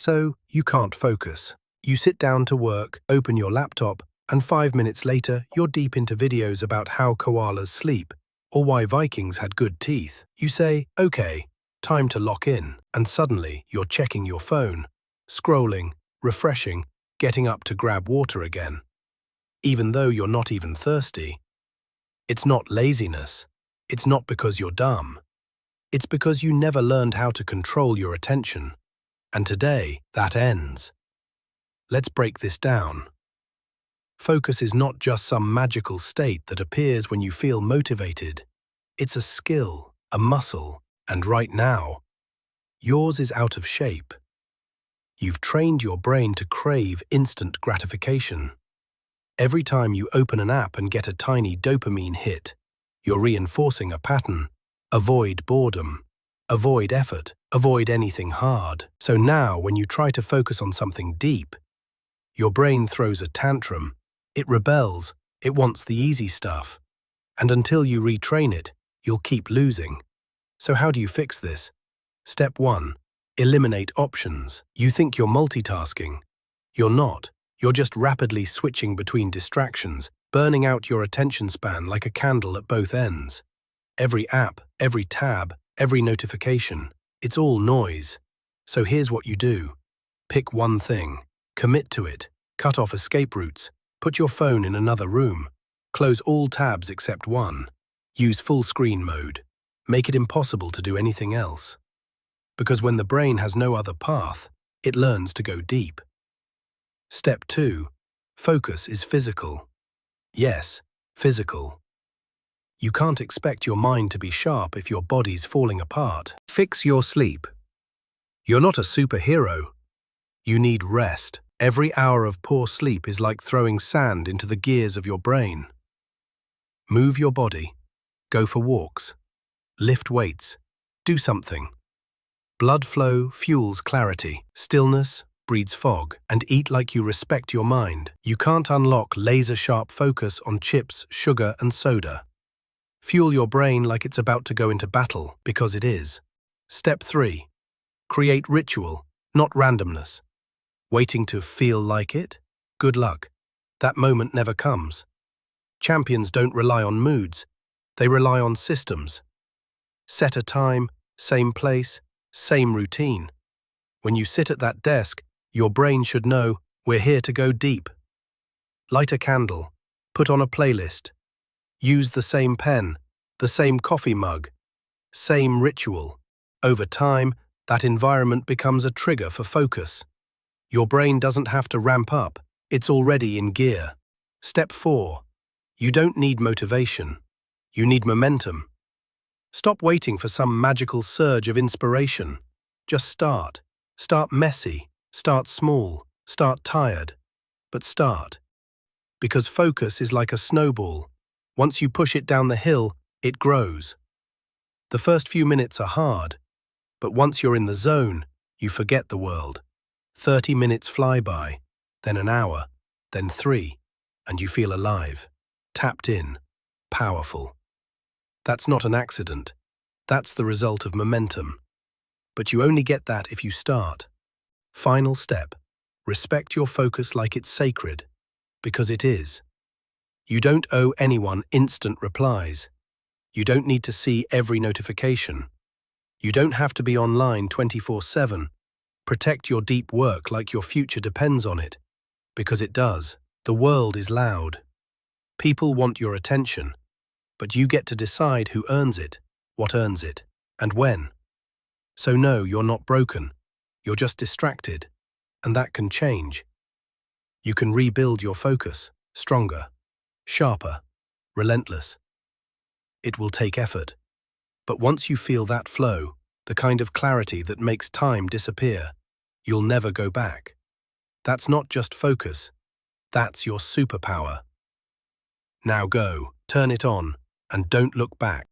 So you can't focus. You sit down to work, open your laptop, and 5 minutes later, you're deep into videos about how koalas sleep or why Vikings had good teeth. You say, okay, time to lock in, and suddenly you're checking your phone, scrolling, refreshing, getting up to grab water again. Even though you're not even thirsty. It's not laziness. It's not because you're dumb. It's because you never learned how to control your attention. And today, that ends. Let's break this down. Focus is not just some magical state that appears when you feel motivated. It's a skill, a muscle, and right now, yours is out of shape. You've trained your brain to crave instant gratification. Every time you open an app and get a tiny dopamine hit, you're reinforcing a pattern. Avoid boredom. Avoid effort. Avoid anything hard. So now, when you try to focus on something deep, your brain throws a tantrum. It rebels. It wants the easy stuff. And until you retrain it, you'll keep losing. So how do you fix this? Step 1. Eliminate options. You think you're multitasking. You're not. You're just rapidly switching between distractions, burning out your attention span like a candle at both ends. Every app, every tab, every notification, it's all noise. So here's what you do. Pick one thing. Commit to it. Cut off escape routes. Put your phone in another room. Close all tabs except one. Use full screen mode. Make it impossible to do anything else. Because when the brain has no other path, it learns to go deep. Step 2. Focus is physical. Yes, physical. You can't expect your mind to be sharp if your body's falling apart. Fix your sleep. You're not a superhero. You need rest. Every hour of poor sleep is like throwing sand into the gears of your brain. Move your body. Go for walks. Lift weights. Do something. Blood flow fuels clarity. Stillness breeds fog. And eat like you respect your mind. You can't unlock laser-sharp focus on chips, sugar, and soda. Fuel your brain like it's about to go into battle, because it is. Step 3. Create ritual, not randomness. Waiting to feel like it? Good luck. That moment never comes. Champions don't rely on moods. They rely on systems. Set a time, same place, same routine. When you sit at that desk, your brain should know, we're here to go deep. Light a candle. Put on a playlist. Use the same pen, the same coffee mug, same ritual. Over time, that environment becomes a trigger for focus. Your brain doesn't have to ramp up. It's already in gear. Step 4. You don't need motivation. You need momentum. Stop waiting for some magical surge of inspiration. Just start. Start messy. Start small. Start tired. But start. Because focus is like a snowball. Once you push it down the hill, it grows. The first few minutes are hard, but once you're in the zone, you forget the world. 30 minutes fly by, then an hour, then 3, and you feel alive, tapped in, powerful. That's not an accident. That's the result of momentum. But you only get that if you start. Final step. Respect your focus like it's sacred, because it is. You don't owe anyone instant replies. You don't need to see every notification. You don't have to be online 24/7. Protect your deep work like your future depends on it, because it does. The world is loud. People want your attention, but you get to decide who earns it, what earns it, and when. So no, you're not broken. You're just distracted, and that can change. You can rebuild your focus, stronger, sharper, relentless. It will take effort. But once you feel that flow, the kind of clarity that makes time disappear, you'll never go back. That's not just focus. That's your superpower. Now go, turn it on, and don't look back.